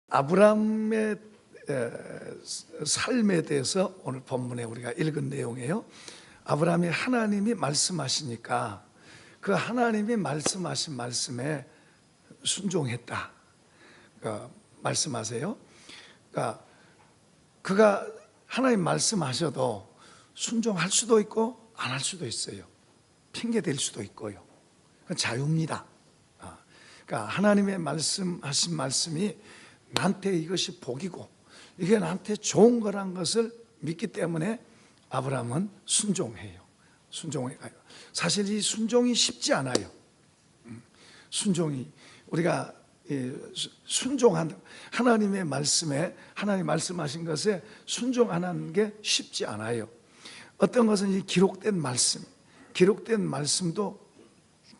아브라함의 삶에 대해서 오늘 본문에 우리가 읽은 내용이에요. 아브라함이 하나님이 말씀하시니까 그 하나님이 말씀하신 말씀에 순종했다. 그러니까 말씀하세요. 그러니까 그가 하나님 말씀하셔도 순종할 수도 있고 안 할 수도 있어요. 핑계 댈 수도 있고요. 그건 자유입니다. 그러니까 하나님의 말씀하신 말씀이 나한테 이것이 복이고 이게 나한테 좋은 거란 것을 믿기 때문에 아브라함은 순종해요. 순종해 가요. 사실 이 순종이 쉽지 않아요. 순종이 우리가 순종한 하나님의 말씀에 하나님 말씀하신 것에 순종하는 게 쉽지 않아요. 어떤 것은 이 기록된 말씀도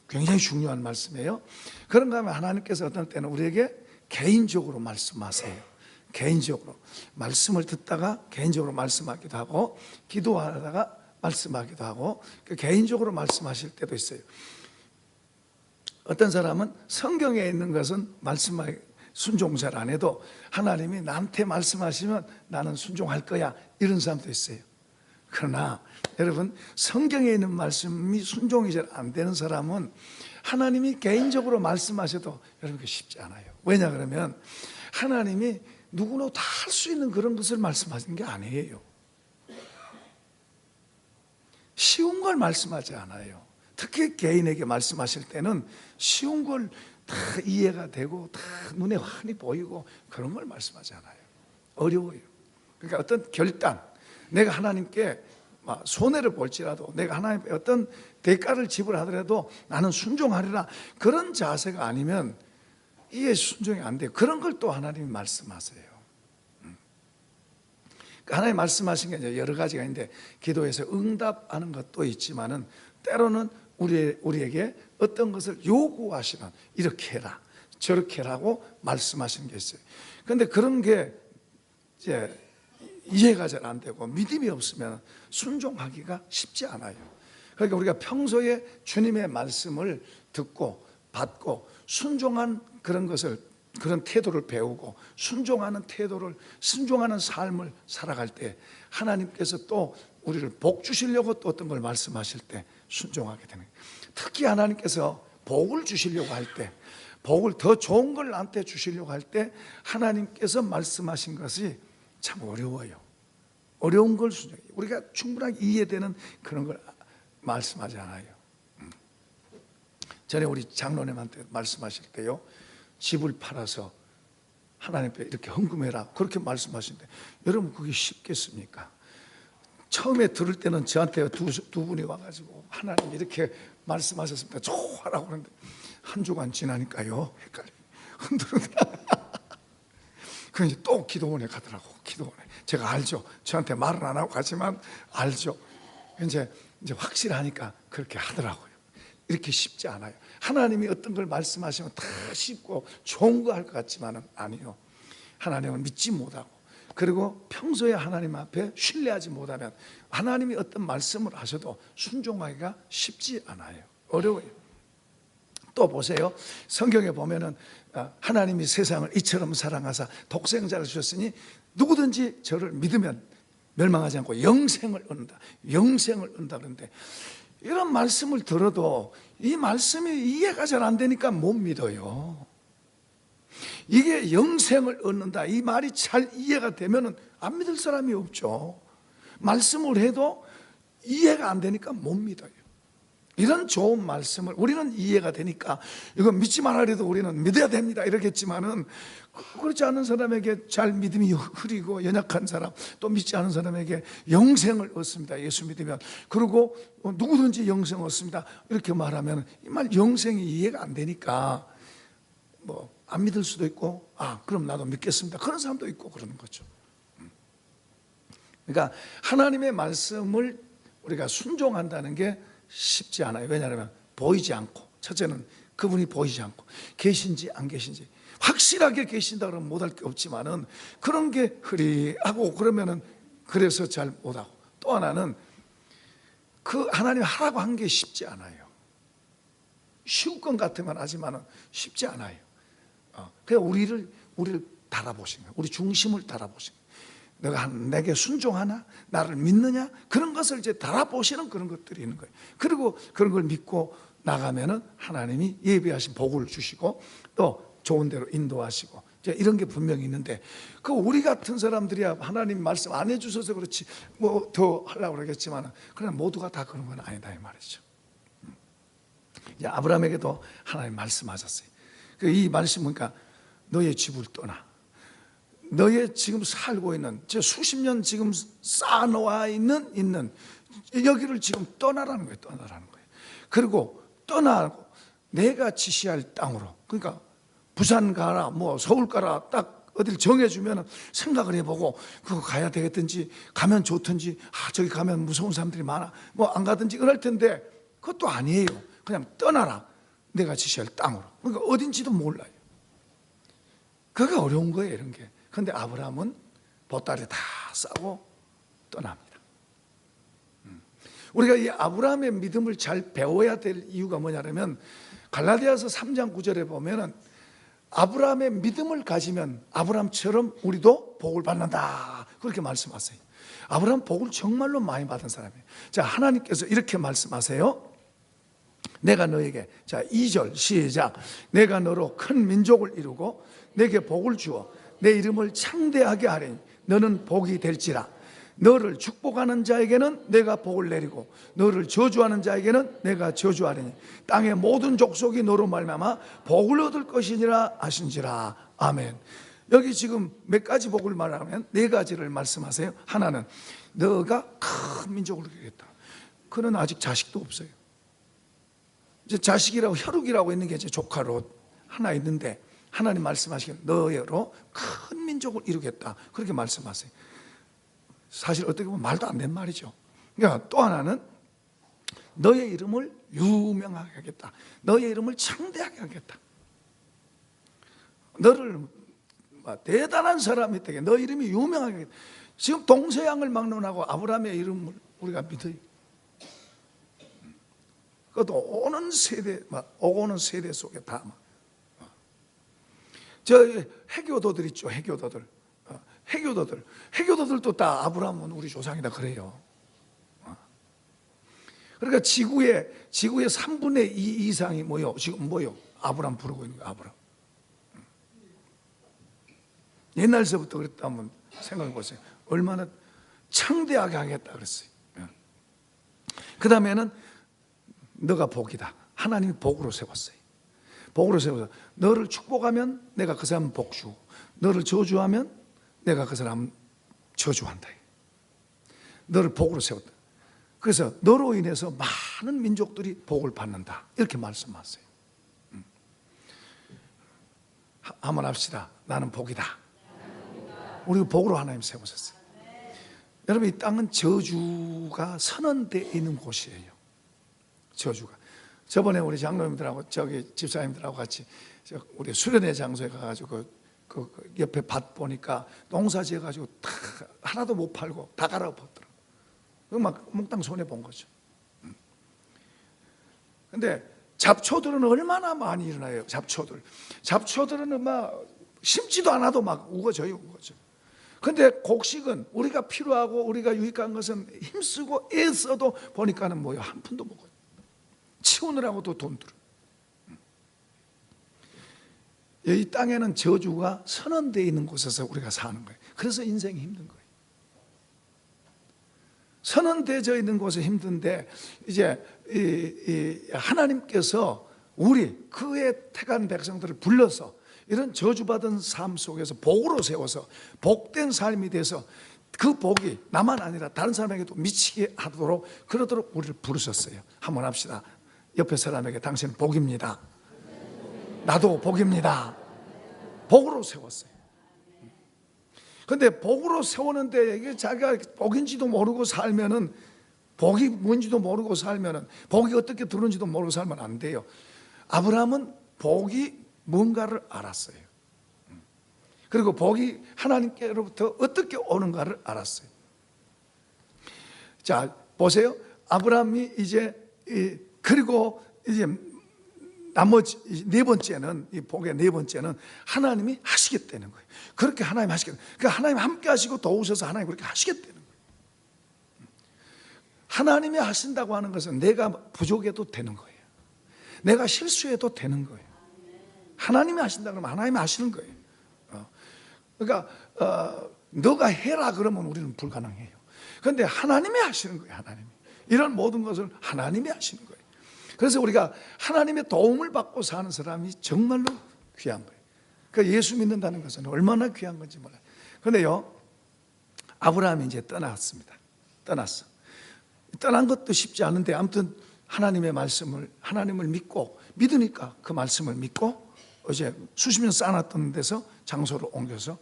굉장히 중요한 말씀이에요. 그런가 하면 하나님께서 어떤 때는 우리에게 개인적으로 말씀하세요. 개인적으로 말씀을 듣다가 개인적으로 말씀하기도 하고 기도하다가 말씀하기도 하고 개인적으로 말씀하실 때도 있어요. 어떤 사람은 성경에 있는 것은 말씀에 순종 잘 안 해도 하나님이 나한테 말씀하시면 나는 순종할 거야, 이런 사람도 있어요. 그러나 여러분, 성경에 있는 말씀이 순종이 잘 안 되는 사람은 하나님이 개인적으로 말씀하셔도 여러분 쉽지 않아요. 왜냐 그러면 하나님이 누구나 다 할 수 있는 그런 것을 말씀하시는 게 아니에요. 쉬운 걸 말씀하지 않아요. 특히 개인에게 말씀하실 때는 쉬운 걸 다 이해가 되고 다 눈에 환히 보이고 그런 걸 말씀하지 않아요. 어려워요. 그러니까 어떤 결단, 내가 하나님께 손해를 볼지라도 내가 하나님께 어떤 대가를 지불하더라도 나는 순종하리라, 그런 자세가 아니면 이게 순종이 안 돼요. 그런 걸 또 하나님이 말씀하세요. 하나님 말씀하신 게 여러 가지가 있는데 기도에서 응답하는 것도 있지만은 때로는 우리에게 어떤 것을 요구하시는, 이렇게 해라 저렇게 해라고 말씀하시는 게 있어요. 그런데 그런 게 이제 이해가 잘 안 되고 믿음이 없으면 순종하기가 쉽지 않아요. 그러니까 우리가 평소에 주님의 말씀을 듣고 받고 순종한 그런 태도를 배우고 순종하는 삶을 살아갈 때 하나님께서 또 우리를 복 주시려고 또 어떤 걸 말씀하실 때 순종하게 되는 거예요. 특히 하나님께서 복을 주시려고 할 때, 복을 더 좋은 걸 나한테 주시려고 할 때 하나님께서 말씀하신 것이 참 어려워요. 어려운 걸 순종해요. 우리가 충분하게 이해되는 그런 걸 말씀하지 않아요. 전에 우리 장로님한테 말씀하실 때요, 집을 팔아서 하나님께 이렇게 헌금해라 그렇게 말씀하시는데 여러분 그게 쉽겠습니까? 처음에 들을 때는 저한테 두 분이 와가지고 하나님 이렇게 말씀하셨습니다 좋아라고 그러는데 한 주간 지나니까요 헷갈려 흔들흔들. 그래서 또 기도원에 가더라고. 기도원에 제가 알죠. 저한테 말은 안 하고 가지만 알죠. 이제 확실하니까 그렇게 하더라고요. 이렇게 쉽지 않아요. 하나님이 어떤 걸 말씀하시면 다 쉽고 좋은 거 할 것 같지만은 아니요. 하나님은 믿지 못하고 그리고 평소에 하나님 앞에 신뢰하지 못하면 하나님이 어떤 말씀을 하셔도 순종하기가 쉽지 않아요. 어려워요. 또 보세요. 성경에 보면은 하나님이 세상을 이처럼 사랑하사 독생자를 주셨으니 누구든지 저를 믿으면 멸망하지 않고 영생을 얻는다. 영생을 얻는다 그러는데 이런 말씀을 들어도 이 말씀이 이해가 잘 안 되니까 못 믿어요. 이게 영생을 얻는다, 이 말이 잘 이해가 되면 안 믿을 사람이 없죠. 말씀을 해도 이해가 안 되니까 못 믿어요. 이런 좋은 말씀을 우리는 이해가 되니까 이거 믿지 말아도 우리는 믿어야 됩니다 이러겠지만은 그렇지 않은 사람에게 잘 믿음이 흐리고 연약한 사람, 또 믿지 않은 사람에게 영생을 얻습니다 예수 믿으면. 그리고 누구든지 영생 얻습니다 이렇게 말하면 이 말 영생이 이해가 안 되니까 안 믿을 수도 있고 그럼 나도 믿겠습니다 그런 사람도 있고 그러는 거죠. 그러니까 하나님의 말씀을 우리가 순종한다는 게 쉽지 않아요. 왜냐하면 보이지 않고, 첫째는 그분이 보이지 않고 계신지 안 계신지, 확실하게 계신다 그러면 못할 게 없지만은 그런 게 흐리하고 그러면은 그래서 잘 못하고, 또 하나는 그 하나님 하라고 한 게 쉽지 않아요. 쉬울 것 같으면 하지만은 쉽지 않아요. 그냥 우리를 달아보신 거예요. 우리 중심을 달아보신 거예요. 너가 내게 순종하나? 나를 믿느냐? 그런 것을 이제 달아보시는 그런 것들이 있는 거예요. 그리고 그런 걸 믿고 나가면은 하나님이 예비하신 복을 주시고 또 좋은 대로 인도하시고 이런 게 분명히 있는데, 그 우리 같은 사람들이야 하나님 말씀 안 해주셔서 그렇지 뭐 더 하려고 그러겠지만, 그러나 모두가 다 그런 건 아니다 이 말이죠. 이제 아브라함에게도 하나님 말씀하셨어요. 이 말씀은 그러니까 너의 집을 떠나, 너의 지금 살고 있는 수십 년 지금 쌓아놓아 있는 여기를 지금 떠나라는 거예요. 떠나라는 거예요. 그리고 떠나고 내가 지시할 땅으로, 그러니까 부산 가라 뭐 서울 가라 딱 어딜 정해주면 생각을 해보고 그거 가야 되겠든지 가면 좋든지, 저기 가면 무서운 사람들이 많아 뭐 안 가든지 그럴 텐데, 그것도 아니에요. 그냥 떠나라, 내가 지시할 땅으로. 그러니까 어딘지도 몰라요. 그게 어려운 거예요, 이런 게. 그런데 아브라함은 보따리 다 싸고 떠납니다. 우리가 이 아브라함의 믿음을 잘 배워야 될 이유가 뭐냐면, 갈라디아서 3장 9절에 보면은 아브라함의 믿음을 가지면 아브라함처럼 우리도 복을 받는다, 그렇게 말씀하세요. 아브라함 복을 정말로 많이 받은 사람이에요. 자, 하나님께서 이렇게 말씀하세요. 내가 너에게, 자 2절 시작. 내가 너로 큰 민족을 이루고 내게 복을 주어 내 이름을 창대하게 하리니 너는 복이 될지라. 너를 축복하는 자에게는 내가 복을 내리고 너를 저주하는 자에게는 내가 저주하리니 땅의 모든 족속이 너로 말미암아 복을 얻을 것이니라 하신지라. 아멘. 여기 지금 몇 가지 복을 말하면 네 가지를 말씀하세요. 하나는 너가 큰 민족을 이루겠다. 그는 아직 자식도 없어요. 이제 자식이라고 혈육이라고 있는 게 이제 조카로 하나 있는데, 하나님 말씀하시기를 너로 큰 민족을 이루겠다, 그렇게 말씀하세요. 사실 어떻게 보면 말도 안 되는 말이죠. 그러니까 또 하나는 너의 이름을 유명하게 하겠다, 너의 이름을 창대하게 하겠다. 너를 대단한 사람이 되게, 너 이름이 유명하게 하겠다. 지금 동서양을 막론하고 아브라함의 이름을 우리가 믿어요. 그것도 오는 세대, 오고 오는 세대 속에 다. 해교도들 있죠, 해교도들도 다 아브라함은 우리 조상이다 그래요. 그러니까 지구의 3분의 2 이상이 뭐요? 지금 뭐요? 아브라함 부르고 있는 거예요, 아브라함. 옛날서부터 그랬다면 생각해 보세요. 얼마나 창대하게 하겠다 그랬어요. 그 다음에는 너가 복이다. 하나님이 복으로 세웠어요. 복으로 세워서 너를 축복하면 내가 그 사람 복 주고, 너를 저주하면 내가 그 사람 저주한다. 너를 복으로 세웠다. 그래서 너로 인해서 많은 민족들이 복을 받는다, 이렇게 말씀하세요. 한번 합시다. 나는 복이다. 우리 복으로 하나님 세우셨어요. 여러분, 이 땅은 저주가 선언되어 있는 곳이에요. 저주가. 저번에 우리 장로님들하고 저기 집사님들하고 같이 우리 수련회 장소에 가가지고 그 옆에 밭 보니까 농사 지어가지고 다 하나도 못 팔고 다 갈아엎었더라고. 막 몽땅 손해 본 거죠. 근데 잡초들은 얼마나 많이 일어나요. 잡초들은 막 심지도 않아도 막 우거져요. 근데 곡식은 우리가 필요하고 우리가 유익한 것은 힘쓰고 애써도 보니까는 뭐요, 한 푼도 못 거요. 치우느라고도 돈 들어. 이 땅에는 저주가 선언되어 있는 곳에서 우리가 사는 거예요. 그래서 인생이 힘든 거예요. 선언되어져 있는 곳에 힘든데, 이제 하나님께서 우리 그의 택한 백성들을 불러서 이런 저주받은 삶 속에서 복으로 세워서 복된 삶이 돼서 그 복이 나만 아니라 다른 사람에게도 미치게 하도록, 그러도록 우리를 부르셨어요. 한번 합시다. 옆에 사람에게 당신은 복입니다. 나도 복입니다. 복으로 세웠어요. 근데 복으로 세우는데 이게 자기가 복인지도 모르고 살면은, 복이 뭔지도 모르고 살면은, 복이 어떻게 들어오는지도 모르고 살면 안 돼요. 아브라함은 복이 뭔가를 알았어요. 그리고 복이 하나님께로부터 어떻게 오는가를 알았어요. 자, 보세요. 아브라함이 이제 그리고 이제 나머지 네 번째는, 이 복의 네 번째는 하나님이 하시겠다는 거예요. 그렇게 하나님 하시겠다. 그러니까 하나님 함께 하시고 도우셔서 하나님 그렇게 하시겠다는 거예요. 하나님이 하신다고 하는 것은 내가 부족해도 되는 거예요. 내가 실수해도 되는 거예요. 하나님이 하신다 그러면 하나님이 하시는 거예요. 그러니까 너가 해라 그러면 우리는 불가능해요. 그런데 하나님이 하시는 거예요. 하나님이. 이런 모든 것을 하나님이 하시는 거예요. 그래서 우리가 하나님의 도움을 받고 사는 사람이 정말로 귀한 거예요. 그러니까 예수 믿는다는 것은 얼마나 귀한 건지 몰라요. 그런데요, 아브라함이 이제 떠났습니다. 떠났어. 떠난 것도 쉽지 않은데 아무튼 하나님의 말씀을, 하나님을 믿으니까 그 말씀을 믿고 어제 수십 년 쌓아놨던 데서 장소를 옮겨서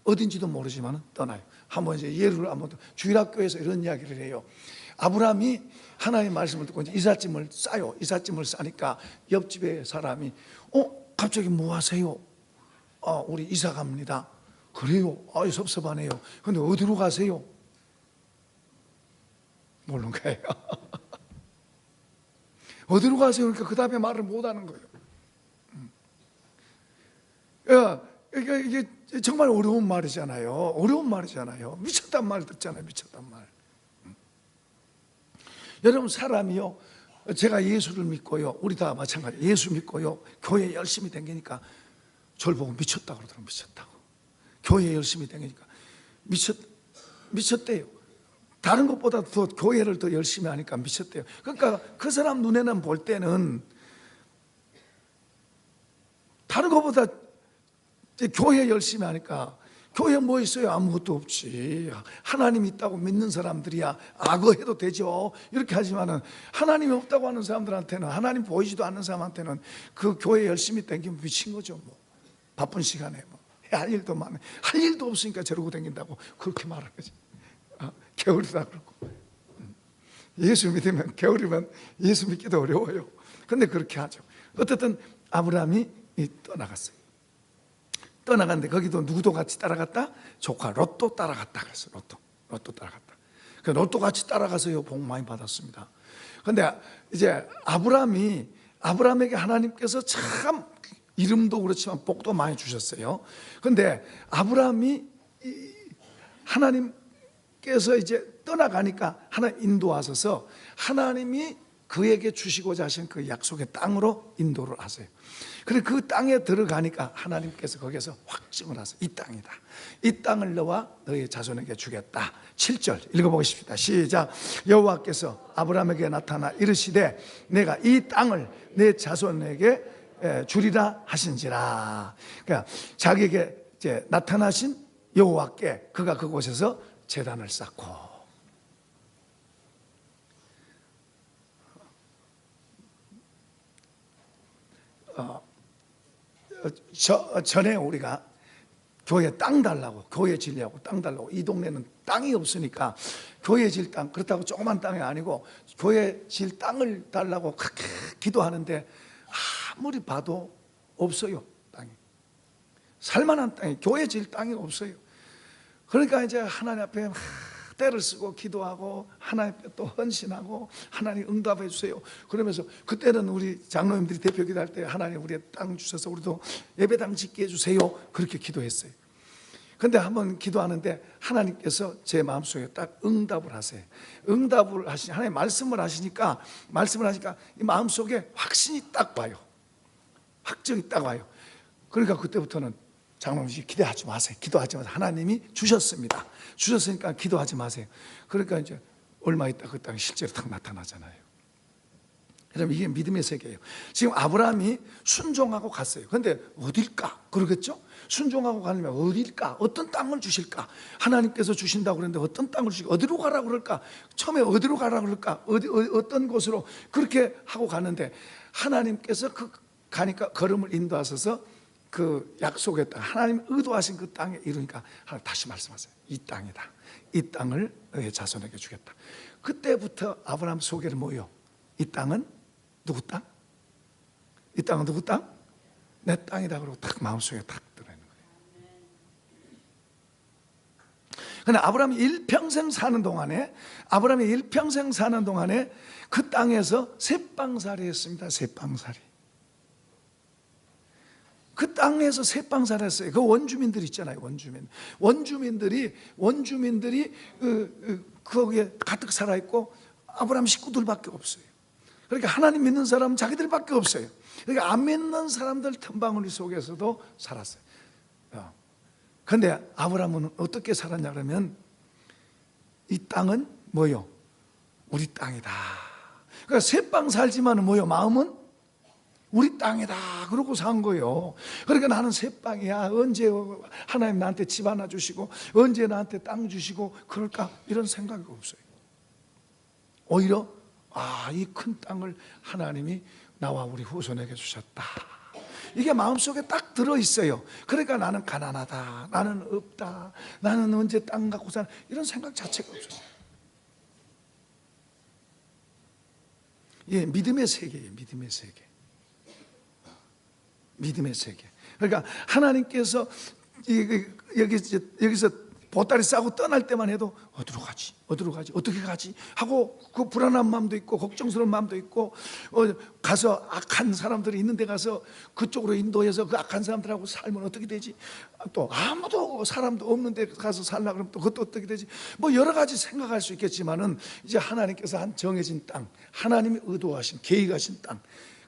어딘지도 모르지만 떠나요. 한번 이제 예를 한번 주일학교에서 이런 이야기를 해요. 아브라함이 하나님의 말씀을 듣고 이제 이삿짐을 싸요. 이삿짐을 싸니까 옆집에 사람이 갑자기 뭐 하세요? 우리 이사 갑니다. 그래요? 섭섭하네요. 근데 어디로 가세요? 모르는 거예요. 어디로 가세요? 그러니까 그 다음에 말을 못 하는 거예요. 이게 정말 어려운 말이잖아요. 어려운 말이잖아요. 미쳤단 말 듣잖아요. 미쳤단 말. 여러분, 사람이요, 제가 예수를 믿고요, 우리 다 마찬가지, 예수 믿고요, 교회 열심히 다니니까 저를 보고 미쳤다고 그러더라고요. 미쳤다고. 교회 열심히 다니니까 미쳤대요. 다른 것보다 더 교회를 더 열심히 하니까 미쳤대요. 그러니까 그 사람 눈에는 볼 때는 다른 것보다 교회 열심히 하니까, 교회 뭐 있어요? 아무것도 없지. 하나님 있다고 믿는 사람들이야 악어해도 되죠. 이렇게 하지만은 하나님이 없다고 하는 사람들한테는, 하나님 보이지도 않는 사람한테는 그 교회 열심히 다니면 미친 거죠. 뭐 바쁜 시간에 할 일도 많아, 할 일도 없으니까 저러고 다닌다고 그렇게 말하는 거지. 게으르다 그러고. 예수 믿으면, 게으르면 예수 믿기도 어려워요. 그런데 그렇게 하죠. 어쨌든 아브라함이 떠나갔어요. 떠나갔는데 거기도 누구도 같이 따라갔다? 조카 롯도 따라갔다 그랬어요. 롯도 따라갔다. 그 롯도 같이 따라가서요, 복 많이 받았습니다. 그런데 이제 아브라함에게 하나님께서 참 이름도 그렇지만 복도 많이 주셨어요. 그런데 아브라함이 하나님께서 이제 떠나가니까 하나님 인도하셔서 하나님이 그에게 주시고자 하신 그 약속의 땅으로 인도를 하세요. 그리고 그 땅에 들어가니까 하나님께서 거기서 확증을 하세요. 이 땅이다. 이 땅을 너와 너의 자손에게 주겠다. 7절 읽어보겠습니다. 시작. 여호와께서 아브라함에게 나타나 이르시되 내가 이 땅을 내 자손에게 주리라 하신지라. 그러니까 자기에게 이제 나타나신 여호와께 그가 그곳에서 제단을 쌓고, 전에 우리가 교회 땅 달라고, 교회 지려고 땅 달라고, 이 동네는 땅이 없으니까 교회 질 땅, 그렇다고 조그만 땅이 아니고 교회 질 땅을 달라고 그렇게 기도하는데 아무리 봐도 없어요. 땅이, 살만한 땅이, 교회 질 땅이 없어요. 그러니까 이제 하나님 앞에 때를 쓰고 기도하고 하나님 앞에 또 헌신하고 하나님 응답해 주세요. 그러면서 그때는 우리 장로님들이 대표 기도할 때 하나님 우리의 땅 주셔서 우리도 예배당 짓게 해주세요. 그렇게 기도했어요. 그런데 한번 기도하는데 하나님께서 제 마음속에 딱 응답을 하세요. 응답을 하시니, 하나님 말씀을 하시니까 이 마음속에 확신이 딱 와요. 확정이 딱 와요. 그러니까 그때부터는 장로님 기대하지 마세요. 기도하지 마세요. 하나님이 주셨습니다. 주셨으니까 기도하지 마세요. 그러니까 이제 얼마 있다 그 땅이 실제로 딱 나타나잖아요. 여러분, 이게 믿음의 세계예요. 지금 아브라함이 순종하고 갔어요. 그런데 어딜까? 그러겠죠? 순종하고 가려면 어딜까? 어떤 땅을 주실까? 하나님께서 주신다고 그러는데 어떤 땅을 주실까? 어디로 가라고 그럴까? 처음에 어디로 가라고 그럴까? 어떤 곳으로? 그렇게 하고 가는데 하나님께서 가니까 걸음을 인도하셔서 그 약속의 땅, 하나님 의도하신 그 땅에 이르니까 하나님 다시 말씀하세요. 이 땅이다. 이 땅을 너의 자손에게 주겠다. 그때부터 아브라함 속에는 뭐예요? 이 땅은 누구 땅? 이 땅은 누구 땅? 내 땅이다. 그러고 딱 마음속에 딱 들어있는 거예요. 근데 아브라함이 일평생 사는 동안에 그 땅에서 새빵살이 했습니다. 새빵살이. 땅에서 새빵 살았어요. 그 원주민들 있잖아요. 원주민들이 거기에 가득 살아있고 아브라함 식구들밖에 없어요. 그러니까 하나님 믿는 사람은 자기들밖에 없어요. 그러니까 안 믿는 사람들 틈바구니 속에서도 살았어요. 그런데 아브라함은 어떻게 살았냐 그러면 이 땅은 뭐요? 우리 땅이다. 그러니까 새빵 살지만 뭐요? 마음은 우리 땅이다. 그러고 산 거예요. 그러니까 나는 새빵이야. 언제 하나님 나한테 집 하나 주시고 언제 나한테 땅 주시고 그럴까? 이런 생각이 없어요. 오히려 이 큰 땅을 하나님이 나와 우리 후손에게 주셨다. 이게 마음속에 딱 들어있어요. 그러니까 나는 가난하다, 나는 없다, 나는 언제 땅 갖고 사나 이런 생각 자체가 없어요. 예, 믿음의 세계예요. 믿음의 세계. 그러니까 하나님께서 여기서 보따리 싸고 떠날 때만 해도 어디로 가지 어떻게 가지 하고 그 불안한 마음도 있고 걱정스러운 마음도 있고 가서 악한 사람들이 있는 데 가서 그쪽으로 인도해서 그 악한 사람들하고 살면 어떻게 되지, 또 아무도 사람도 없는 데 가서 살라 그러면 또 그것도 어떻게 되지, 뭐 여러 가지 생각할 수 있겠지만은 이제 하나님께서 한 정해진 땅, 하나님이 의도하신 계획하신 땅,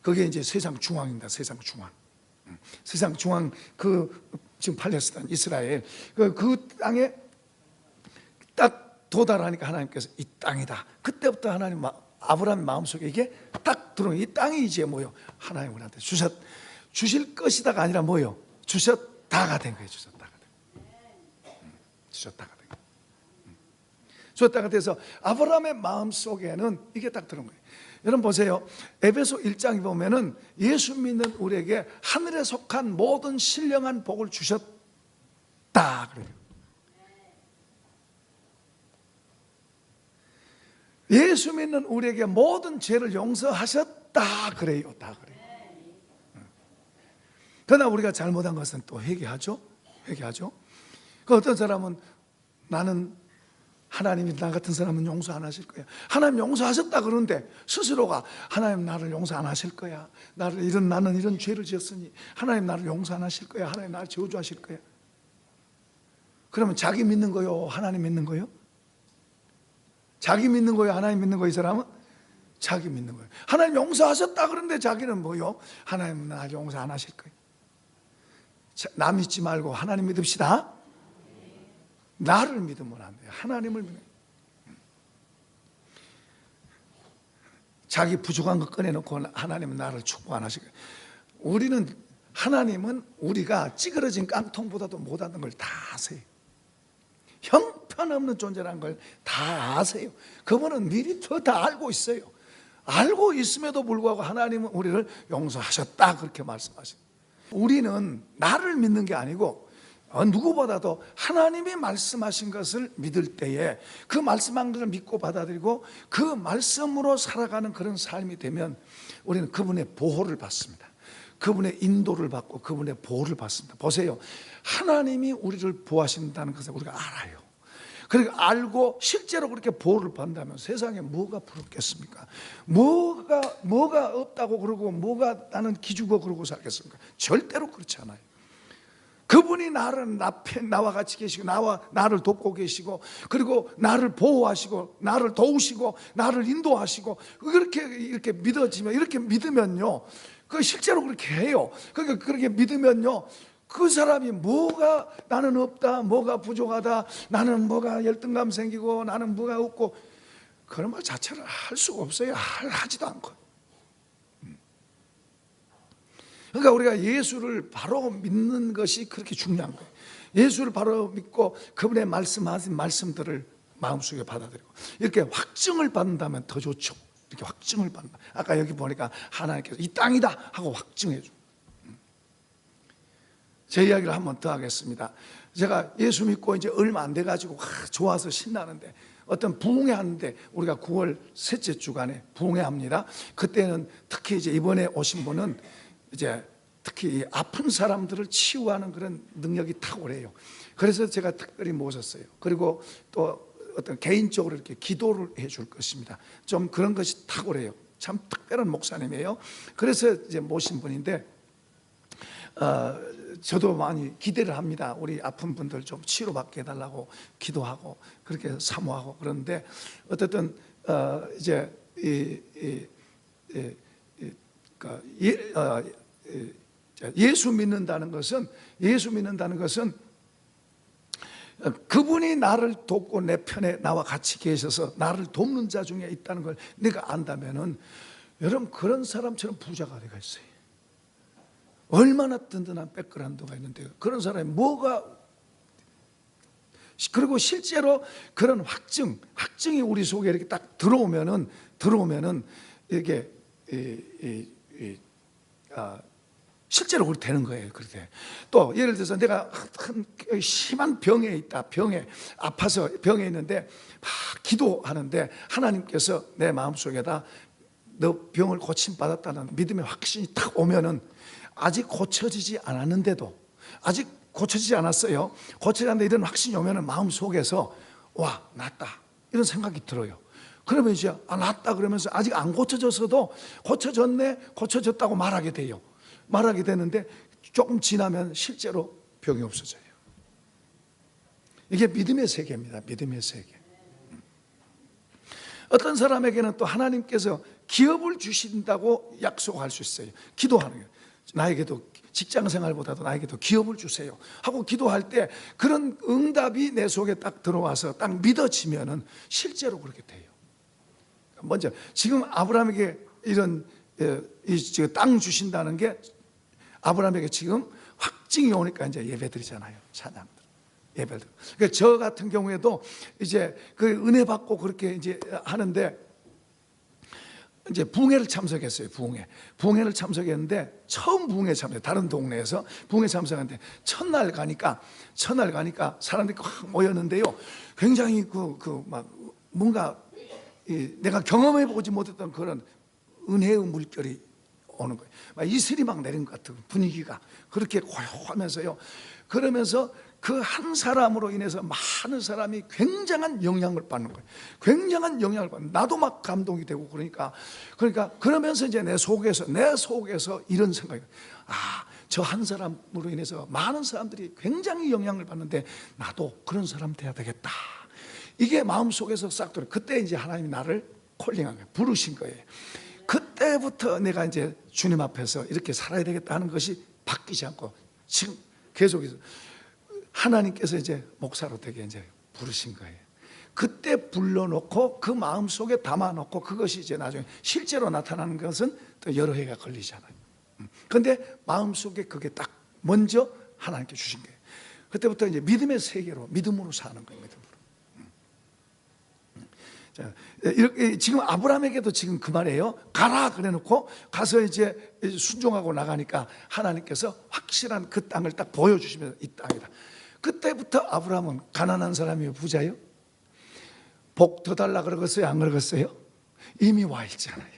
그게 이제 세상 중앙입니다. 세상 중앙 지금 팔레스타인 이스라엘 그 땅에 딱 도달하니까 하나님께서 이 땅이다. 그때부터 하나님 아브라함 마음속에 이게 딱 들어오는, 이 땅이 이제 뭐요? 하나님 우리한테 주실 것이다가 아니라 뭐요? 주셨다가 된 거예요. 주셨다가 돼서 아브라함의 마음속에는 이게 딱 들어온 거예요. 여러분 보세요. 에베소 1장에 보면은 예수 믿는 우리에게 하늘에 속한 모든 신령한 복을 주셨다 그래요. 예수 믿는 우리에게 모든 죄를 용서하셨다 그래요. 그러나 우리가 잘못한 것은 또 회개하죠. 그 어떤 사람은 나는 하나님이 나 같은 사람은 용서 안 하실 거야. 하나님 용서하셨다 그러는데 스스로가 하나님 나를 용서 안 하실 거야. 나는 이런 죄를 지었으니 하나님 나를 용서 안 하실 거야. 하나님 나를 저주하실 거야. 그러면 자기 믿는 거요? 하나님 믿는 거요? 자기 믿는 거요? 하나님 믿는 거요? 이 사람은? 자기 믿는 거예요. 하나님 용서하셨다 그러는데 자기는 뭐요? 하나님 나를 용서 안 하실 거예요. 나 믿지 말고 하나님 믿읍시다. 나를 믿으면 안 돼요. 하나님을 믿어요. 자기 부족한 거 꺼내놓고 하나님은 나를 축복 안 하실 거예요. 하나님은 우리가 찌그러진 깡통보다도 못하는 걸 다 아세요. 형편없는 존재라는 걸 다 아세요. 그분은 미리 다 알고 있어요. 알고 있음에도 불구하고 하나님은 우리를 용서하셨다 그렇게 말씀하십니다. 우리는 나를 믿는 게 아니고 누구보다도 하나님이 말씀하신 것을 믿을 때에 그 말씀한 것을 믿고 받아들이고 그 말씀으로 살아가는 그런 삶이 되면 우리는 그분의 보호를 받습니다. 그분의 인도를 받고 그분의 보호를 받습니다. 보세요. 하나님이 우리를 보호하신다는 것을 우리가 알아요. 그리고 알고 실제로 그렇게 보호를 받는다면 세상에 뭐가 부럽겠습니까? 뭐가 없다고 그러고 뭐가 나는 기죽어 그러고 살겠습니까? 절대로 그렇지 않아요. 그분이 나와 같이 계시고 나를 돕고 계시고 그리고 나를 보호하시고 나를 도우시고 나를 인도하시고 이렇게 믿어지면, 이렇게 믿으면요, 그 실제로 그렇게 해요. 그러니까 그렇게 믿으면요, 그 사람이 뭐가 나는 없다, 뭐가 부족하다, 나는 뭐가 열등감 생기고 나는 뭐가 없고 그런 말 자체를 할 수가 없어요. 하지도 않고. 그러니까 우리가 예수를 바로 믿는 것이 그렇게 중요한 거예요. 예수를 바로 믿고 그분의 말씀하신 말씀들을 마음속에 받아들이고 이렇게 확증을 받는다면 더 좋죠. 이렇게 확증을 받는다. 아까 여기 보니까 하나님께서 이 땅이다 하고 확증해 줘. 제 이야기를 한 번 더 하겠습니다. 제가 예수 믿고 이제 얼마 안 돼가지고 좋아서 신나는데 어떤 부흥회 하는데 우리가 9월 셋째 주간에 부흥회 합니다. 그때는 특히 이제 이번에 오신 분은 이제 특히 아픈 사람들을 치유하는 그런 능력이 탁월해요. 그래서 제가 특별히 모셨어요. 그리고 또 어떤 개인적으로 이렇게 기도를 해줄 것입니다. 좀 그런 것이 탁월해요. 참 특별한 목사님이에요. 그래서 이제 모신 분인데 저도 많이 기대를 합니다. 우리 아픈 분들 좀 치료받게 해달라고 기도하고 그렇게 사모하고 그런데 어쨌든 이제 예수 믿는다는 것은 그분이 나를 돕고 내 편에 나와 같이 계셔서 나를 돕는 자 중에 있다는 걸 내가 안다면은 여러분 그런 사람처럼 부자가 되겠어요. 얼마나 든든한 백그라운드가 있는데 그런 사람이 뭐가, 그리고 실제로 그런 확증이 우리 속에 이렇게 딱 들어오면은 이게 실제로 그렇게 되는 거예요. 그렇게 또 예를 들어서 내가 심한 병에 있다, 병에 아파서 병에 있는데 막 기도하는데 하나님께서 내 마음속에다 너 병을 고침받았다는 믿음의 확신이 딱 오면은 아직 고쳐지지 않았는데도, 아직 고쳐지지 않았어요. 고쳐지지 않는데 이런 확신이 오면은 마음속에서 와 낫다 이런 생각이 들어요. 그러면 이제 낫다 그러면서 아직 안 고쳐졌어도 고쳐졌다고 말하게 돼요. 말하게 되는데 조금 지나면 실제로 병이 없어져요. 이게 믿음의 세계입니다. 믿음의 세계. 어떤 사람에게는 또 하나님께서 기업을 주신다고 약속할 수 있어요. 기도하는 거예요. 나에게도 직장 생활보다도 나에게도 기업을 주세요 하고 기도할 때 그런 응답이 내 속에 딱 들어와서 딱 믿어지면은 실제로 그렇게 돼요. 먼저 지금 아브라함에게 이런 땅 주신다는 게 아브라함에게 지금 확증이 오니까 이제 예배드리잖아요. 찬양들 예배들. 그러니까 저 같은 경우에도 이제 그 은혜 받고 그렇게 이제 하는데 이제 부흥회를 참석했어요. 부흥회를 참석했는데 처음 부흥회 참석, 다른 동네에서 부흥회 참석하는데 첫날 가니까 사람들이 확 모였는데요. 굉장히 막 뭔가 내가 경험해 보지 못했던 그런 은혜의 물결이 오는 거예요. 막 이슬이 막 내린 것 같은 분위기가 그렇게 고요하면서요. 그러면서 그 한 사람으로 인해서 많은 사람이 굉장한 영향을 받는 거예요. 굉장한 영향을 받는. 나도 막 감동이 되고 그러면서 이제 내 속에서 이런 생각이, 저 한 사람으로 인해서 많은 사람들이 굉장히 영향을 받는데 나도 그런 사람 돼야 되겠다. 이게 마음속에서 싹 들어요. 그때 이제 하나님이 나를 콜링한 거예요. 부르신 거예요. 그때부터 내가 이제 주님 앞에서 이렇게 살아야 되겠다 하는 것이 바뀌지 않고 지금 계속해서 하나님께서 이제 목사로 되게 이제 부르신 거예요. 그때 불러놓고 그 마음속에 담아놓고 그것이 이제 나중에 실제로 나타나는 것은 또 여러 해가 걸리잖아요. 그런데 마음속에 그게 딱 먼저 하나님께 주신 거예요. 그때부터 이제 믿음의 세계로, 믿음으로 사는 거예요. 믿음으로. 자, 이렇게 지금 아브라함에게도 지금 그 말이에요. 가라 그래놓고 가서 이제 순종하고 나가니까 하나님께서 확실한 그 땅을 딱 보여주시면서 이 땅이다. 그때부터 아브라함은 가난한 사람이요 부자요? 복 더 달라 그러겠어요? 안 그러겠어요? 이미 와 있잖아요.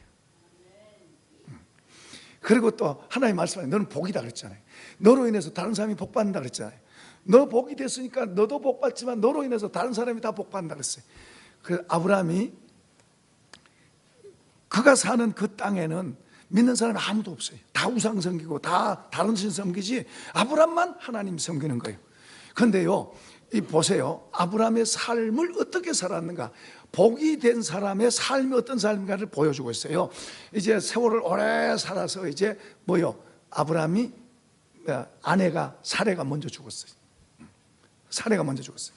그리고 또 하나님 말씀하신 너는 복이다 그랬잖아요. 너로 인해서 다른 사람이 복 받는다 그랬잖아요. 너 복이 됐으니까 너도 복 받지만 너로 인해서 다른 사람이 다 복 받는다 그랬어요. 그 아브라함이 그가 사는 그 땅에는 믿는 사람이 아무도 없어요. 다 우상 섬기고 다 다른 신 섬기지 아브라함만 하나님 섬기는 거예요. 그런데요, 보세요. 아브라함의 삶을 어떻게 살았는가? 복이 된 사람의 삶이 어떤 삶인가를 보여주고 있어요. 이제 세월을 오래 살아서 이제 아브라함이 아내가 사레가 먼저 죽었어요. 사레가 먼저 죽었어요.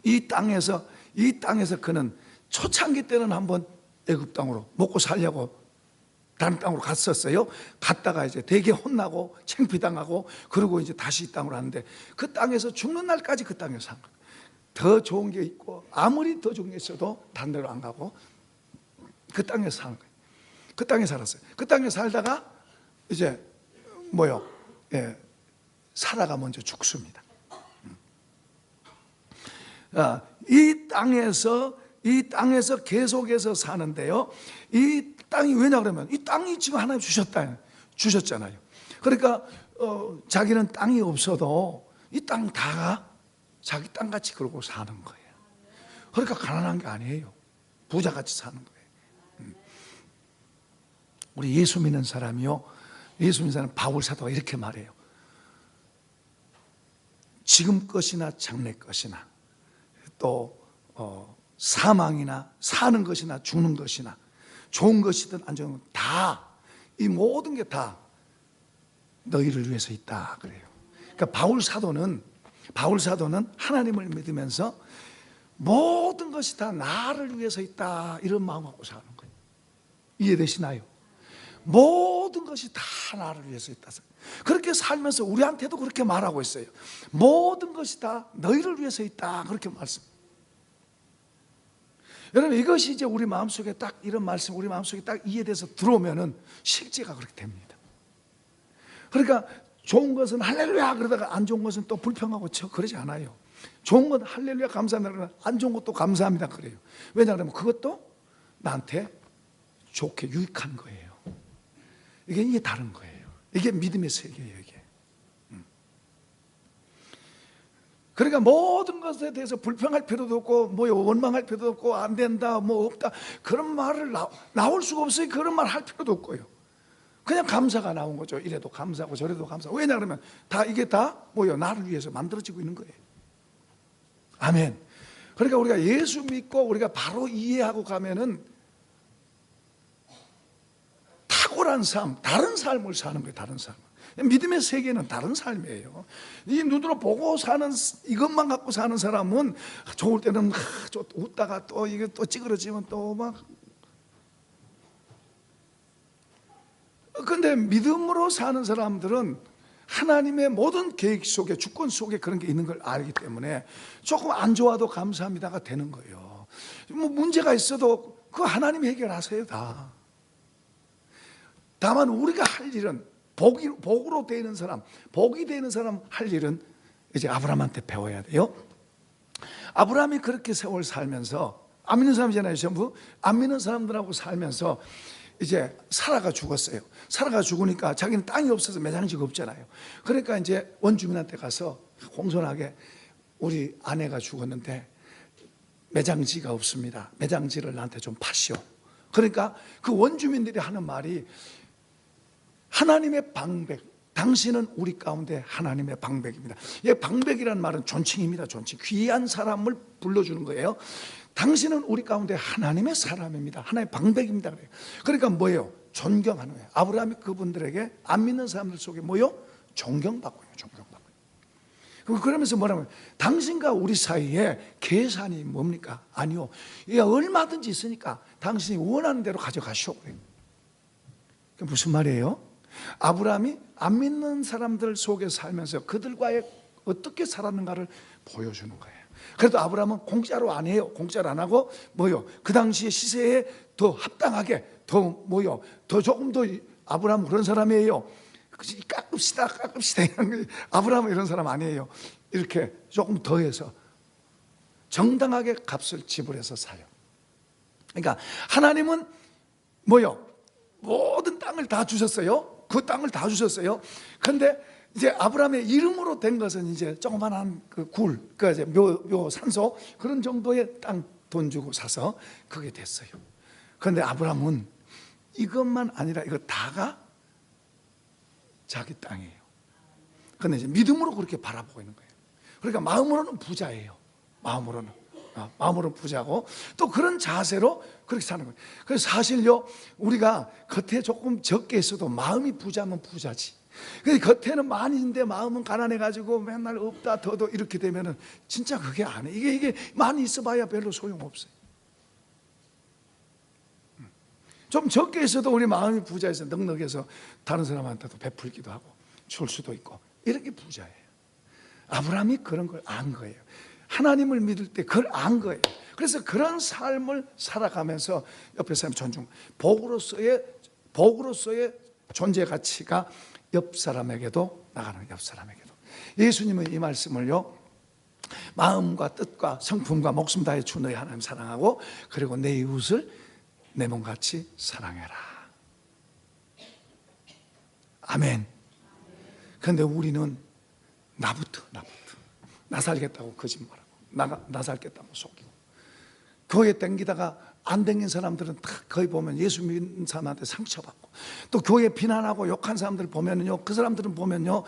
이 땅에서 그는 초창기 때는 한번 애굽 땅으로 먹고 살려고 다른 땅으로 갔었어요. 갔다가 이제 되게 혼나고 창피당하고 그러고 이제 다시 이 땅으로 왔는데 그 땅에서 죽는 날까지 그 땅에서 산 거예요. 더 좋은 게 있고 아무리 더 좋은 게 있어도 다른 데로 안 가고 그 땅에서 사는 거예요. 그 땅에 살았어요. 그 땅에 살다가 이제 사라가 먼저 죽습니다. 이 땅에서 계속해서 사는데요. 이 땅이 왜냐 그러면 이 땅이 지금 하나님 주셨잖아요. 그러니까 자기는 땅이 없어도 이 땅 다가 자기 땅같이 그러고 사는 거예요. 그러니까 가난한 게 아니에요. 부자같이 사는 거예요. 우리 예수 믿는 사람이요, 예수 믿는 사람 바울 사도가 이렇게 말해요. 지금 것이나 장래 것이나 또 사망이나 사는 것이나 죽는 것이나 좋은 것이든 안 좋은 것 다, 이 모든 게 다 너희를 위해서 있다 그래요. 그러니까 바울 사도는 하나님을 믿으면서 모든 것이 다 나를 위해서 있다 이런 마음하고 사는 거예요. 이해되시나요? 모든 것이 다 나를 위해서 있다. 그렇게 살면서 우리한테도 그렇게 말하고 있어요. 모든 것이 다 너희를 위해서 있다 그렇게 말씀. 여러분, 이것이 이제 우리 마음속에 딱 이런 말씀 우리 마음속에 딱 이해돼서 들어오면은 실제가 그렇게 됩니다. 그러니까 좋은 것은 할렐루야 그러다가 안 좋은 것은 또 불평하고 그러지 않아요. 좋은 건 할렐루야 감사합니다 그러나 안 좋은 것도 감사합니다 그래요. 왜냐하면 그것도 나한테 좋게 유익한 거예요. 이게 다른 거예요. 이게 믿음의 세계예요. 이게. 그러니까 모든 것에 대해서 불평할 필요도 없고 뭐 원망할 필요도 없고 안 된다 뭐 없다 그런 말을 나올 수가 없어요. 그런 말 할 필요도 없고요. 그냥 감사가 나온 거죠. 이래도 감사하고 저래도 감사하고. 왜냐 그러면 이게 다 나를 위해서 만들어지고 있는 거예요. 아멘. 그러니까 우리가 예수 믿고 우리가 바로 이해하고 가면은 탁월한 삶, 다른 삶을 사는 거예요. 다른 삶. 믿음의 세계는 다른 삶이에요. 이 눈으로 보고 사는 이것만 갖고 사는 사람은 좋을 때는 웃다가 또 이게 또 찌그러지면 또 막. 근데 믿음으로 사는 사람들은 하나님의 모든 계획 속에 주권 속에 그런 게 있는 걸 알기 때문에 조금 안 좋아도 감사합니다가 되는 거예요. 뭐 문제가 있어도 그거 하나님이 해결하세요 다. 다만 우리가 할 일은 복으로 되는 사람, 복이 되는 사람 할 일은 이제 아브라함한테 배워야 돼요. 아브라함이 그렇게 세월 살면서 안 믿는 사람이잖아요. 전부 안 믿는 사람들하고 살면서 이제 사라가 죽었어요. 사라가 죽으니까 자기는 땅이 없어서 매장지가 없잖아요. 그러니까 이제 원주민한테 가서 공손하게 우리 아내가 죽었는데 매장지가 없습니다. 매장지를 나한테 좀 파시오. 그러니까 그 원주민들이 하는 말이 하나님의 방백, 당신은 우리 가운데 하나님의 방백입니다. 이 방백이라는 말은 존칭입니다. 존칭. 귀한 사람을 불러주는 거예요. 당신은 우리 가운데 하나님의 사람입니다. 하나님의 방백입니다. 그러니까 뭐예요? 존경하는 거예요. 아브라함이 그분들에게 안 믿는 사람들 속에 뭐예요? 존경받고요. 존경받고요. 그러면서 뭐라고요? 당신과 우리 사이에 계산이 뭡니까? 아니요. 이게 얼마든지 있으니까 당신이 원하는 대로 가져가시오. 그게 무슨 말이에요? 아브라함이 안 믿는 사람들 속에 살면서 그들과의 어떻게 살았는가를 보여주는 거예요. 그래도 아브라함은 공짜로 안 해요. 공짜로 안 하고 뭐요? 그 당시의 시세에 더 합당하게 더 뭐요? 더 조금 더 아브라함은 그런 사람이에요. 깎읍시다. 아브라함은 이런 사람 아니에요. 이렇게 조금 더해서 정당하게 값을 지불해서 사요. 그러니까 하나님은 뭐요? 모든 땅을 다 주셨어요. 그 땅을 다 주셨어요. 근데 이제 아브라함의 이름으로 된 것은 이제 조그만한 그 굴, 그 이제 묘 산소 그런 정도의 땅 돈 주고 사서 그게 됐어요. 그런데 아브라함은 이것만 아니라 이거 다가 자기 땅이에요. 그런데 이제 믿음으로 그렇게 바라보고 있는 거예요. 그러니까 마음으로는 부자예요. 마음으로는 부자고 또 그런 자세로 그렇게 사는 거예요. 그래서 사실요 우리가 겉에 조금 적게 있어도 마음이 부자면 부자지. 근데 겉에는 많이 있는데 마음은 가난해가지고 맨날 없다 더도 이렇게 되면은 진짜 그게 안 해. 이게 많이 있어봐야 별로 소용없어요. 좀 적게 있어도 우리 마음이 부자해서 넉넉해서 다른 사람한테도 베풀기도 하고 줄 수도 있고 이렇게 부자예요. 아브라함이 그런 걸 안 거예요. 하나님을 믿을 때 그걸 안 거예요. 그래서 그런 삶을 살아가면서 옆에 사람 존중, 복으로서의 존재 가치가 옆 사람에게도 나가는 옆 사람에게도. 예수님은 이 말씀을요 마음과 뜻과 성품과 목숨 다해 주 너희 하나님 사랑하고 그리고 내 이웃을 내 몸같이 사랑해라. 아멘. 그런데 우리는 나부터 나 살겠다고 거짓말하고 나 살겠다고 속이고 교회 댕기다가 안 댕긴 사람들은 다 거의 보면 예수 믿는 사람한테 상처받고, 또 교회 비난하고 욕한 사람들 보면요, 그 사람들은 보면요,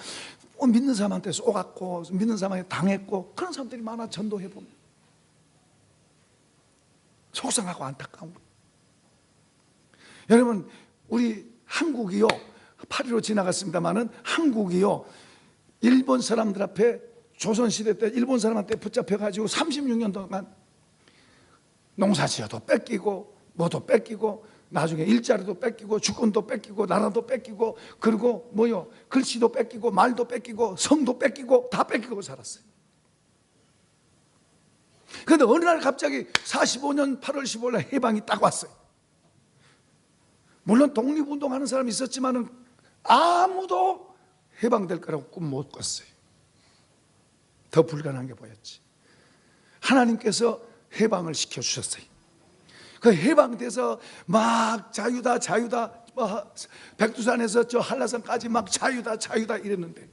믿는 사람한테 쏘갔고 믿는 사람한테 당했고 그런 사람들이 많아. 전도해 보면 속상하고 안타까운 거예요. 여러분, 우리 한국이요, 8.15 지나갔습니다마는 한국이요, 일본 사람들 앞에 조선시대 때 일본 사람한테 붙잡혀가지고 36년 동안 농사지어도 뺏기고 뭐도 뺏기고 나중에 일자리도 뺏기고 주권도 뺏기고 나라도 뺏기고, 그리고 뭐요, 글씨도 뺏기고 말도 뺏기고 성도 뺏기고 다 뺏기고 살았어요. 그런데 어느 날 갑자기 45년 8월 15일 날 해방이 딱 왔어요. 물론 독립운동하는 사람이 있었지만은 아무도 해방될 거라고 꿈 못 꿨어요. 더 불가능한 게 보였지. 하나님께서 해방을 시켜주셨어요. 그 해방돼서 막 자유다 자유다, 백두산에서 저 한라산까지 막 자유다 자유다 이랬는데,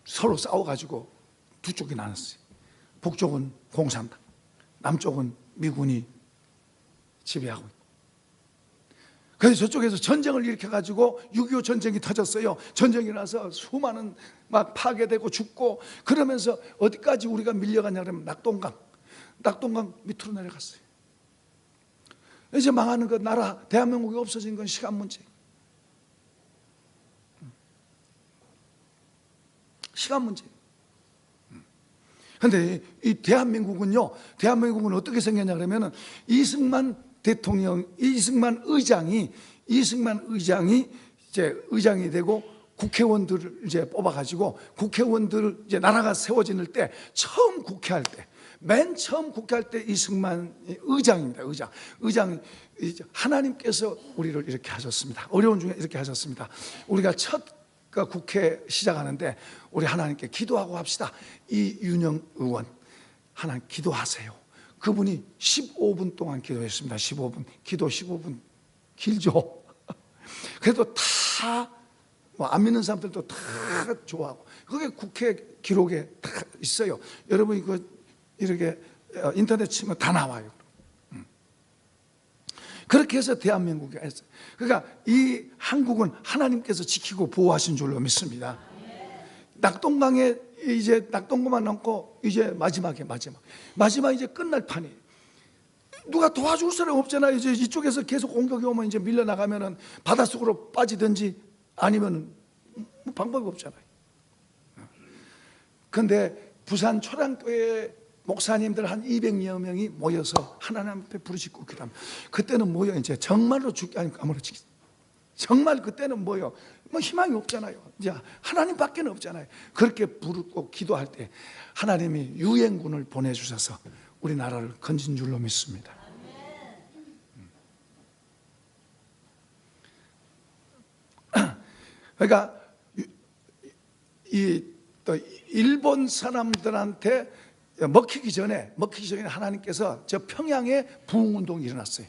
서로 싸워가지고 두 쪽이 나눴어요. 북쪽은 공산당, 남쪽은 미군이 지배하고 있고. 그래서 저쪽에서 전쟁을 일으켜가지고 6.25 전쟁이 터졌어요. 전쟁이 나서 수많은 막 파괴되고 죽고, 그러면서 어디까지 우리가 밀려가냐 그러면 낙동강 밑으로 내려갔어요. 이제 망하는 것, 나라 대한민국이 없어진 건 시간 문제. 시간 문제. 그런데 이 대한민국은 어떻게 생겼냐 그러면은 이승만 의장이 이제 의장이 되고 국회의원들을 이제 뽑아가지고, 국회의원들 이제 나라가 세워질 때 맨 처음 국회할 때 이승만 의장입니다. 의장. 하나님께서 우리를 이렇게 하셨습니다. 어려운 중에 이렇게 하셨습니다. 우리가 첫 국회 시작하는데 우리 하나님께 기도하고 합시다. 이윤영 의원, 하나님 기도하세요. 그분이 15분 동안 기도했습니다. 15분. 기도 15분 길죠. 그래도 다 안 믿는 사람들도 다 좋아하고, 그게 국회 기록에 다 있어요. 여러분 이거 이렇게 인터넷 치면 다 나와요. 그렇게 해서 대한민국이 했어요. 그러니까 이 한국은 하나님께서 지키고 보호하신 줄로 믿습니다. 낙동강에 이제 낙동강만 남고 이제 마지막 이제 끝날 판이에요. 누가 도와줄 사람 없잖아요. 이제 이쪽에서 계속 공격이 오면 이제 밀려나가면은 바닷속으로 빠지든지 아니면 방법이 없잖아요. 그런데 부산 초량교회 목사님들 한 200여 명이 모여서 하나님 앞에 부르짖고 기도합니다. 그때는 뭐요? 이제 정말로 죽게 하니까 아무렇지. 정말 그때는 뭐요? 뭐 희망이 없잖아요. 이제 하나님밖에 없잖아요. 그렇게 부르고 기도할 때 하나님이 유엔군을 보내주셔서 우리나라를 건진 줄로 믿습니다. 그러니까 또 일본 사람들한테 먹히기 전에 하나님께서 저 평양에 부흥운동이 일어났어요.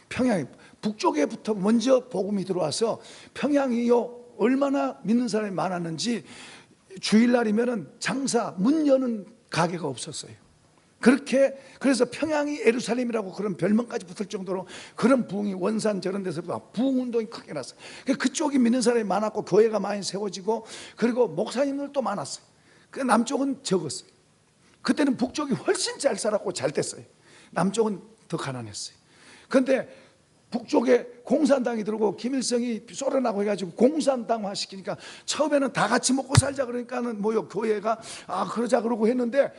평양에 북쪽에부터 먼저 복음이 들어와서, 평양이요 얼마나 믿는 사람이 많았는지 주일날이면은 장사 문 여는 가게가 없었어요. 그래서 평양이 예루살렘이라고 그런 별명까지 붙을 정도로 그런 부흥이, 원산 저런 데서부터 부흥운동이 크게 났어요. 그쪽이 믿는 사람이 많았고 교회가 많이 세워지고, 그리고 목사님들도 많았어요. 남쪽은 적었어요. 그때는 북쪽이 훨씬 잘 살았고 잘 됐어요. 남쪽은 더 가난했어요. 그런데 북쪽에 공산당이 들어오고 김일성이 쏘려나고 해가지고 공산당화 시키니까, 처음에는 다 같이 먹고 살자 그러니까는 뭐요, 교회가 그러자 그러고 했는데,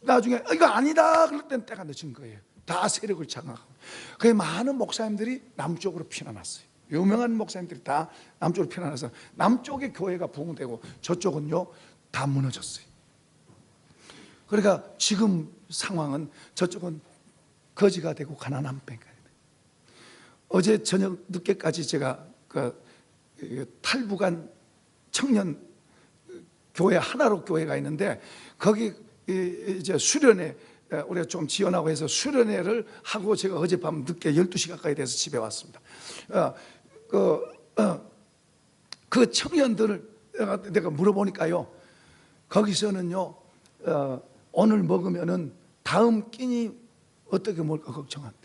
나중에 이거 아니다 그럴 땐 때가 늦은 거예요. 다 세력을 장악하고. 그래서 많은 목사님들이 남쪽으로 피난왔어요. 유명한 목사님들이 다 남쪽으로 피난와서 남쪽의 교회가 부흥되고 저쪽은요 다 무너졌어요. 그러니까 지금 상황은 저쪽은 거지가 되고 가난한 뱅가. 어제 저녁 늦게까지 제가 탈북한 청년 교회 하나로 교회가 있는데, 거기 이제 수련회 우리가 좀 지원하고 해서 수련회를 하고 제가 어젯밤 늦게 12시 가까이 돼서 집에 왔습니다. 그 청년들을 내가 물어보니까요, 거기서는요, 오늘 먹으면은 다음 끼니 어떻게 먹을까 걱정한대.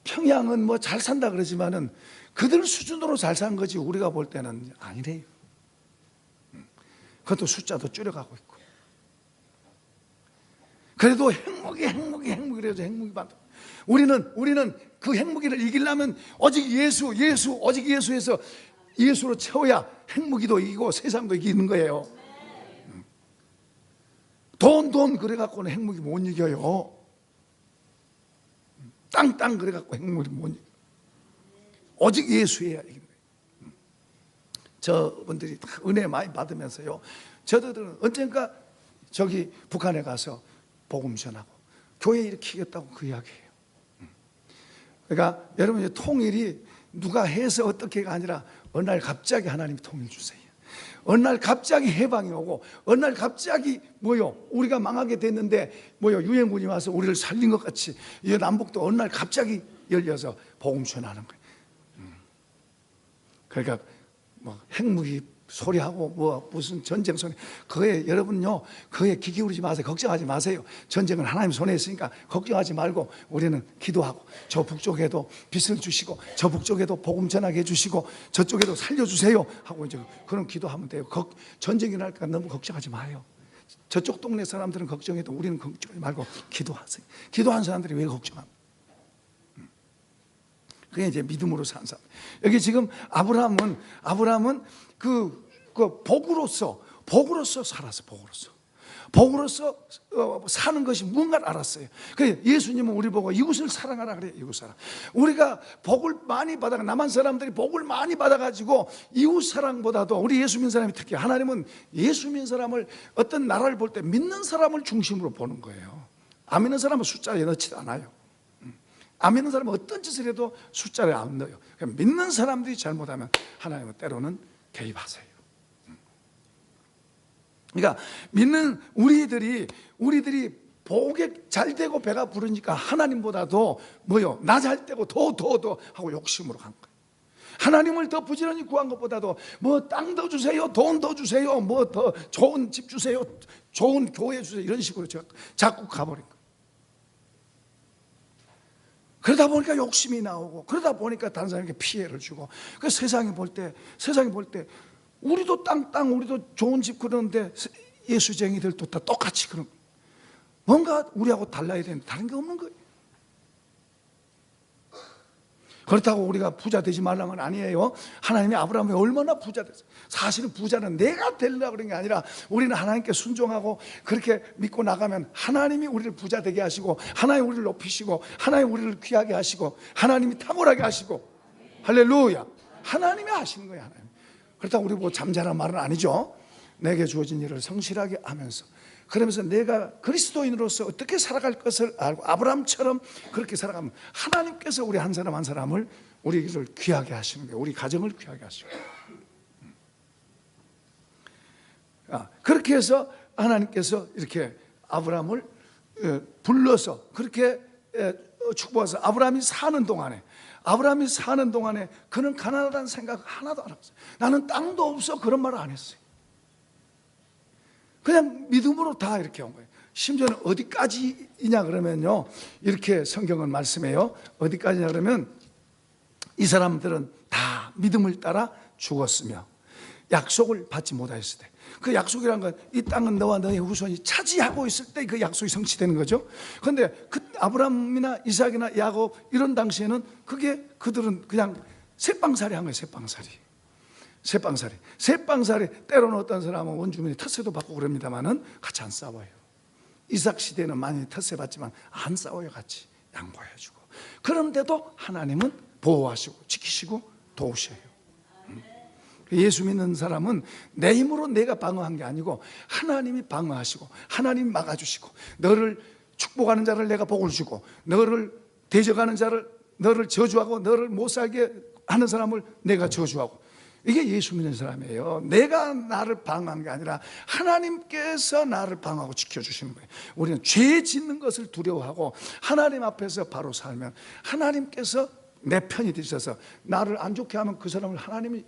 평양은 뭐 잘 산다 그러지만은 그들 수준으로 잘 산 거지 우리가 볼 때는 아니래요. 그것도 숫자도 줄여가고 있고. 그래도 행복이라서 행복이 받아. 우리는 그 행복이를 이기려면 오직 오직 예수에서 예수로 채워야 행복이도 이기고 세상도 이기는 거예요. 돈 그래갖고는 행복이 못 이겨요. 땅 그래갖고 행복이 못 이겨요. 오직 예수여야 이기는 거예요. 저분들이 다 은혜 많이 받으면서요, 저들은 언젠가 저기 북한에 가서 복음 전하고 교회 일으키겠다고 그 이야기예요. 그러니까 여러분, 통일이 누가 해서 어떻게가 아니라 어느 날 갑자기 하나님이 통일 주세요. 어느 날 갑자기 해방이 오고 어느 날 갑자기 우리가 망하게 됐는데 유엔군이 와서 우리를 살린 것 같이 이 남북도 어느 날 갑자기 열려서 복음 전하는 거예요. 그러니까 핵무기 소리하고 무슨 전쟁 소리, 그거에 여러분요, 그거에 귀 기울이지 마세요. 걱정하지 마세요. 전쟁은 하나님 손에 있으니까 걱정하지 말고 우리는 기도하고, 저 북쪽에도 빛을 주시고 저 북쪽에도 복음 전하게 해주시고 저쪽에도 살려주세요 하고 이제 그런 기도하면 돼요. 전쟁이 날까 너무 걱정하지 마요. 저쪽 동네 사람들은 걱정해도 우리는 걱정하지 말고 기도하세요. 기도한 사람들이 왜 걱정합니까? 그게 이제 믿음으로 사는 사람. 여기 지금 아브라함은 그 복으로서 살았어. 복으로서 사는 것이 무언가를 알았어요. 그래서 예수님은 우리 보고 이웃을 사랑하라 그래요. 이웃 사랑. 우리가 복을 많이 받아, 남한 사람들이 복을 많이 받아가지고 이웃 사랑보다도 우리 예수 믿는 사람이 특히, 하나님은 예수 믿는 사람을 어떤 나라를 볼 때 믿는 사람을 중심으로 보는 거예요. 안 믿는 사람은 숫자에 넣지도 않아요. 안 믿는 사람은 어떤 짓을 해도 숫자를 안 넣어요. 믿는 사람들이 잘못하면 하나님은 때로는 개입하세요. 그러니까 믿는 우리들이 복에 잘 되고 배가 부르니까 하나님보다도 나 잘 되고 더 하고 욕심으로 간 거예요. 하나님을 더 부지런히 구한 것보다도 땅 더 주세요, 돈 더 주세요, 더 좋은 집 주세요, 좋은 교회 주세요, 이런 식으로 자꾸 가버린 거예요. 그러다 보니까 욕심이 나오고, 그러다 보니까 다른 사람에게 피해를 주고, 그 세상이 볼 때 우리도 우리도 좋은 집 그러는데 예수쟁이들도 다 똑같이 그런, 뭔가 우리하고 달라야 되는데 다른 게 없는 거예요. 그렇다고 우리가 부자 되지 말라는 건 아니에요. 하나님이 아브라함이 얼마나 부자 됐어요. 사실은 부자는 내가 되려고 그런 게 아니라 우리는 하나님께 순종하고 그렇게 믿고 나가면 하나님이 우리를 부자 되게 하시고, 하나님이 우리를 높이시고, 하나님이 우리를 귀하게 하시고, 하나님이 탁월하게 하시고, 할렐루야, 하나님이 하시는 거예요. 하나님. 그렇다고 우리 보고 잠자란 말은 아니죠. 내게 주어진 일을 성실하게 하면서, 그러면서 내가 그리스도인으로서 어떻게 살아갈 것을 알고 아브라함처럼 그렇게 살아가면 하나님께서 우리 한 사람 한 사람을, 우리를 귀하게 하시는 거예요. 우리 가정을 귀하게 하시고. 그렇게 해서 하나님께서 이렇게 아브라함을 불러서 그렇게 축복해서 아브라함이 사는 동안에 그는 가난하다는 생각 하나도 안 했어요. 나는 땅도 없어, 그런 말을 안 했어요. 그냥 믿음으로 다 이렇게 온 거예요. 심지어는 어디까지이냐 그러면요, 이렇게 성경은 말씀해요. 어디까지냐 그러면 이 사람들은 다 믿음을 따라 죽었으며 약속을 받지 못하였을 때, 그 약속이란 건 이 땅은 너와 너의 후손이 차지하고 있을 때 그 약속이 성취되는 거죠. 그런데 그 아브라함이나 이삭이나 야곱 이런 당시에는 그들은 그냥 새빵살이 한 거예요. 새빵살이. 때로는 어떤 사람은 원주민이 텃세도 받고 그럽니다만은 같이 안 싸워요. 이삭 시대는 많이 텃세 받지만 안 싸워요. 같이 양보해주고. 그런데도 하나님은 보호하시고 지키시고 도우셔요. 예수 믿는 사람은 내 힘으로 내가 방어한 게 아니고 하나님이 방어하시고 하나님이 막아주시고, 너를 축복하는 자를 내가 복을 주고, 너를 대적하는 자를, 너를 저주하고 너를 못 살게 하는 사람을 내가 저주하고, 이게 예수 믿는 사람이에요. 내가 나를 방어한 게 아니라 하나님께서 나를 방어하고 지켜주시는 거예요. 우리는 죄 짓는 것을 두려워하고 하나님 앞에서 바로 살면 하나님께서 내 편이 되셔서 나를 안 좋게 하면 그 사람을 하나님이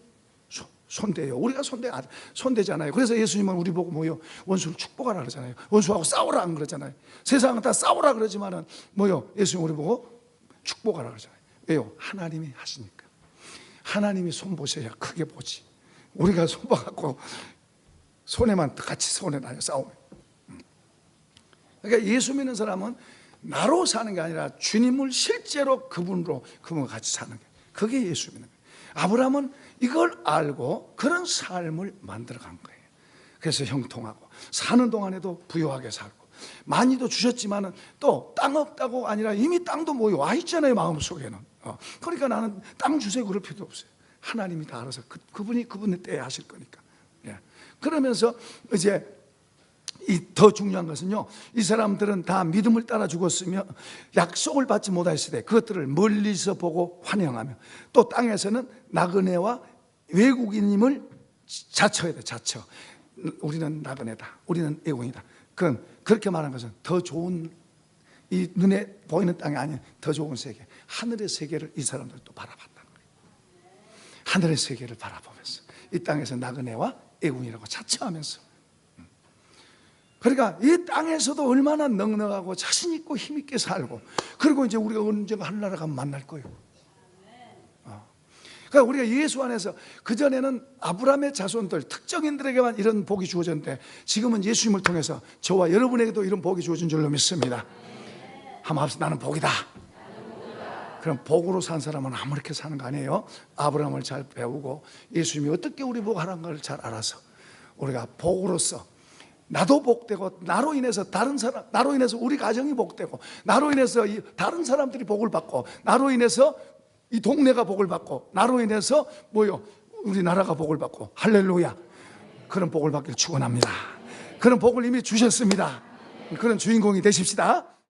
손대요. 우리가 손대잖아요. 그래서 예수님은 우리 보고 뭐요? 원수를 축복하라 그러잖아요. 원수하고 싸우라 안 그러잖아요. 세상은 다 싸우라 그러지만은 뭐요? 예수님 우리 보고 축복하라 그러잖아요. 왜요? 하나님이 하시니까. 하나님이 손 보셔야 크게 보지. 우리가 손 봐갖고 손에만 같이 손에 다녀 싸우면. 그러니까 예수 믿는 사람은 나로 사는 게 아니라 주님을 실제로 그분과 같이 사는 게, 그게 예수 믿는 거예요. 아브라함은 이걸 알고 그런 삶을 만들어간 거예요. 그래서 형통하고 사는 동안에도 부유하게 살고 많이도 주셨지만은 또 땅 없다고 아니라 이미 땅도 뭐 와 있잖아요, 마음속에는. 그러니까 나는 땅 주세요 그럴 필요도 없어요. 하나님이 다 알아서 그분이 그분의 때에 하실 거니까. 예. 그러면서 이제 더 중요한 것은요, 이 사람들은 다 믿음을 따라 죽었으며 약속을 받지 못하였을 때 그것들을 멀리서 보고 환영하며 또 땅에서는 나그네와 외국인임을 자처해야 돼. 자처. 우리는 나그네다, 우리는 외국인이다. 그건 그렇게 말하는 것은 더 좋은, 이 눈에 보이는 땅이 아닌 더 좋은 세계, 하늘의 세계를 이 사람들이 또 바라봤다는 거예요. 하늘의 세계를 바라보면서 이 땅에서 나그네와 외국인이라고 자처하면서, 그러니까 이 땅에서도 얼마나 넉넉하고 자신 있고 힘 있게 살고, 그리고 이제 우리가 언젠가 하늘나라 가면 만날 거예요. 그러니까 우리가 예수 안에서, 그전에는 아브라함의 자손들 특정인들에게만 이런 복이 주어졌는데 지금은 예수님을 통해서 저와 여러분에게도 이런 복이 주어진 줄로 믿습니다. 한번 합시다. 나는 복이다. 그럼 복으로 산 사람은 아무렇게 사는 거 아니에요. 아브라함을 잘 배우고 예수님이 어떻게 우리 복하라는 걸 잘 알아서 우리가 복으로서 나도 복되고, 나로 인해서 다른 사람, 나로 인해서 우리 가정이 복되고, 나로 인해서 다른 사람들이 복을 받고, 나로 인해서 이 동네가 복을 받고, 나로 인해서 뭐요? 우리나라가 복을 받고, 할렐루야. 그런 복을 받기를 축원합니다. 그런 복을 이미 주셨습니다. 그런 주인공이 되십시다.